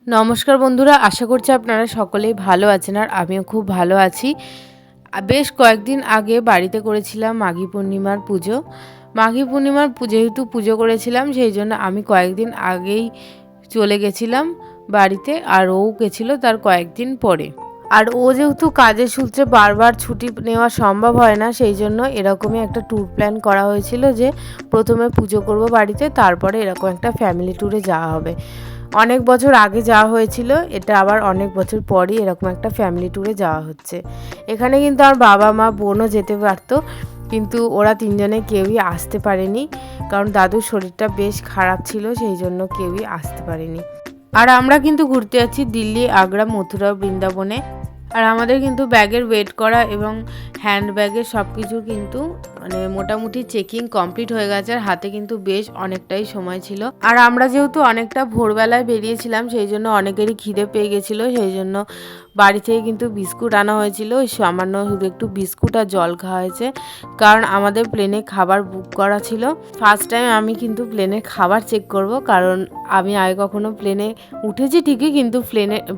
নমস্কার বন্ধুরা, আশা করছি আপনারা সকলেই ভালো আছেন আর আমিও খুব ভালো আছি। বেশ কয়েকদিন আগে বাড়িতে করেছিলাম মাঘী পূর্ণিমার পুজো। মাঘী পূর্ণিমার যেহেতু পুজো করেছিলাম সেই জন্য আমি কয়েকদিন আগেই চলে গেছিলাম বাড়িতে, আর ও গেছিলো তার কয়েকদিন পরে। আর ও যেহেতু কাজের সূত্রে বারবার ছুটি নেওয়া সম্ভব হয় না, সেই জন্য এরকমই একটা ট্যুর প্ল্যান করা হয়েছিল যে প্রথমে পুজো করব বাড়িতে, তারপরে এরকম একটা ফ্যামিলি ট্যুরে যাওয়া হবে। অনেক বছর আগে যাওয়া হয়েছিল, এটা আবার অনেক বছর পরই এরকম একটা ফ্যামিলি ট্যুরে যাওয়া হচ্ছে। এখানে কিন্তু আমার বাবা মা বোনও যেতে পারতো, কিন্তু ওরা তিনজনে কেউই আসতে পারেনি, কারণ দাদুর শরীরটা বেশ খারাপ ছিল, সেই জন্য কেউই আসতে পারেনি। আর আমরা কিন্তু ঘুরতে যাচ্ছি দিল্লি, আগ্রা, মথুরা, বৃন্দাবনে। আর আমাদের কিন্তু ব্যাগের ওয়েট করা এবং হ্যান্ড ব্যাগের সব কিছু কিন্তু মোটামুটি চেকিং কমপ্লিট হয়ে গেছে, আর হাতে কিন্তু বেশ অনেকটাই সময় ছিল। আর আমরা যেহেতু অনেকটা ভোরবেলায় বেরিয়েছিলাম, সেই জন্য অনেকেরই খিদে পেয়ে গেছিলো, সেই জন্য বাড়ি থেকে কিন্তু বিস্কুট আনা হয়েছিল। সামান্য শুধু একটু বিস্কুট আর জল খাওয়া হয়েছে, কারণ আমাদের প্লেনে খাবার বুক করা ছিল। ফার্স্ট টাইম আমি কিন্তু প্লেনের খাবার চেক করব, কারণ আমি আগে কখনো প্লেনে উঠেছি ঠিকই, কিন্তু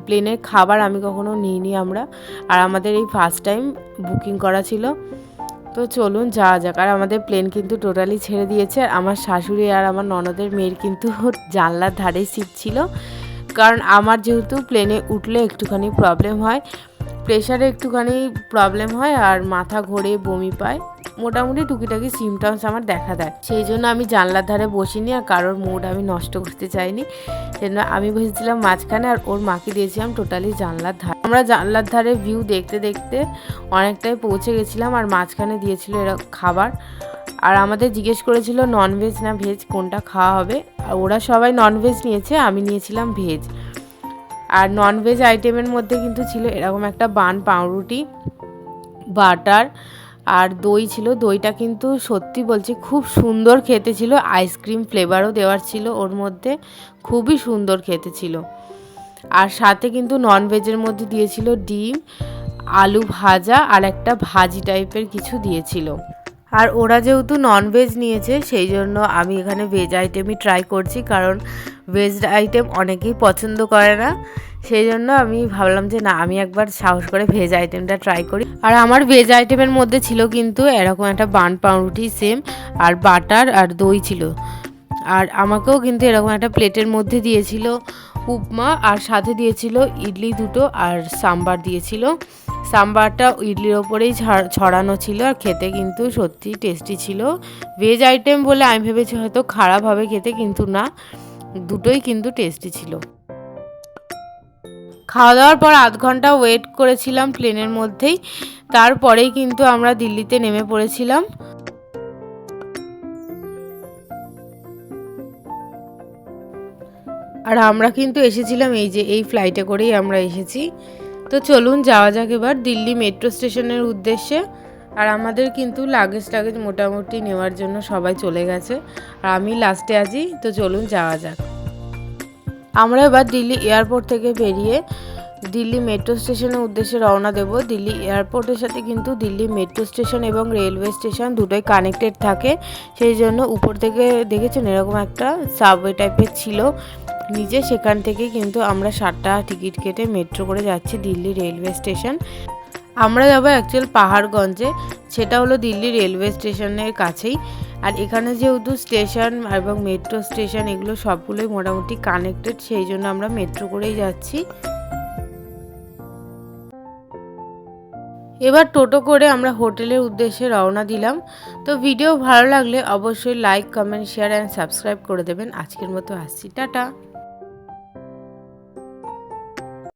প্লেনের খাবার আমি কখনো নিইনি আমরা। আর আমাদের এই ফার্স্ট টাইম বুকিং করা ছিল। তো চলুন যাওয়া যাক। আর আমাদের প্লেন কিন্তু টোটালি ছেড়ে দিয়েছে। আর আমার শাশুড়ি আর আমার ননদের মেয়ের কিন্তু জানলার ধারেই সিট ছিল, কারণ আমার যেহেতু প্লেনে উঠলে একটুখানি প্রবলেম হয়, প্রেশারে একটুখানি প্রবলেম হয়, আর মাথা ঘোরে, বমি পায়, মোটামুটি টুকিটাকি সিমটমস আমার দেখা দেয়। সেই জন্য আমি জানলার ধারে বসিনি, আর কারোর মুড আমি নষ্ট করতে চাইনি, সেজন্য আমি বসেছিলাম মাঝখানে, আর ওর মাকে দিয়েছিলাম টোটালি জানলার ধারে। আমরা জানলার ধারে ভিউ দেখতে দেখতে অনেকটাই পৌঁছে গেছিলাম, আর মাঝখানে দিয়েছিল এরা খাবার। আর আমাদের জিজ্ঞেস করেছিল ননভেজ না ভেজ কোনটা খাওয়া হবে, আর ওরা সবাই ননভেজ নিয়েছে, আমি নিয়েছিলাম ভেজ। আর ননভেজ আইটেমের মধ্যে কিন্তু ছিল এরকম একটা বান পাউরুটি, বাটার আর দই ছিল। দইটা কিন্তু সত্যি বলছি খুব সুন্দর খেতে ছিল, আইসক্রিম ফ্লেভারও দেওয়ার ছিল ওর মধ্যে, খুবই সুন্দর খেতে ছিল। আর সাথে কিন্তু ননভেজের মধ্যে দিয়েছিল ডিম, আলু ভাজা আর একটা ভাজি টাইপের কিছু দিয়েছিল। আর ওরা যেহেতু ননভেজ নিয়েছে, সেই জন্য আমি এখানে ভেজ আইটেমই ট্রাই করছি, কারণ ভেজ আইটেম অনেকেই পছন্দ করে না, সেই জন্য আমি ভাবলাম যে না, আমি একবার সাহস করে ভেজ আইটেমটা ট্রাই করি। আর আমার ভেজ আইটেমের মধ্যে ছিল কিন্তু এরকম একটা বান পাউরুটি সেম, আর বাটার আর দই ছিল। আর আমাকেও কিন্তু এরকম একটা প্লেটের মধ্যে দিয়েছিল উপমা, আর সাথে দিয়েছিল ইডলি দুটো, আর সাম্বার দিয়েছিল। সাম্বারটা ইডলির ওপরেই ছড়ানো ছিল, আর খেতে কিন্তু সত্যি টেস্টি ছিল। ভেজ আইটেম বলে আমি ভেবেছি হয়তো খারাপ হবে খেতে, কিন্তু না, দুটোই কিন্তু টেস্টি ছিল। খাওয়া দাওয়ার পর আধ ঘন্টা ওয়েট করেছিলাম প্লেনের মধ্যেই, তারপরেই কিন্তু আমরা দিল্লিতে নেমে পড়েছিলাম। আর আমরা কিন্তু এসেছিলাম এই ফ্লাইটে করেই আমরা এসেছি। তো চলুন যাওয়া যাক এবার দিল্লি মেট্রো স্টেশনের উদ্দেশ্যে। আর আমাদের কিন্তু লাগেজ মোটামুটি নেওয়ার জন্য সবাই চলে গেছে, আর আমি লাস্টে আছি। তো চলুন যাওয়া যাক। আমরা এবার দিল্লি এয়ারপোর্ট থেকে বেরিয়ে দিল্লি মেট্রো স্টেশনের উদ্দেশ্যে রওনা দেব। দিল্লি এয়ারপোর্টের সাথে কিন্তু দিল্লি মেট্রো স্টেশন এবং রেলওয়ে স্টেশন দুটোই কানেক্টেড থাকে, সেই জন্য উপর থেকে দেখেছেন এরকম একটা সাবওয়ে টাইপের ছিল নিচে, সেখান থেকে কিন্তু আমরা 7 টাকা টিকিট কেটে মেট্রো করে যাচ্ছি দিল্লি রেলওয়ে স্টেশন। আমরা যাবো অ্যাকচুয়াল পাহাড়গঞ্জে, সেটা হলো দিল্লি রেলওয়ে স্টেশনের কাছেই। আর এখানে যেহেতু স্টেশন এবং মেট্রো স্টেশন এগুলো সবগুলোই মোটামুটি কানেক্টেড, সেই জন্য আমরা মেট্রো করেই যাচ্ছি। এবার টোটো করে আমরা হোটেলের উদ্দেশ্যে রওনা দিলাম। তো ভিডিও ভালো লাগলে অবশ্যই like, comment, share and subscribe করে দেবেন। আজকের মতো আসছি, টাটা।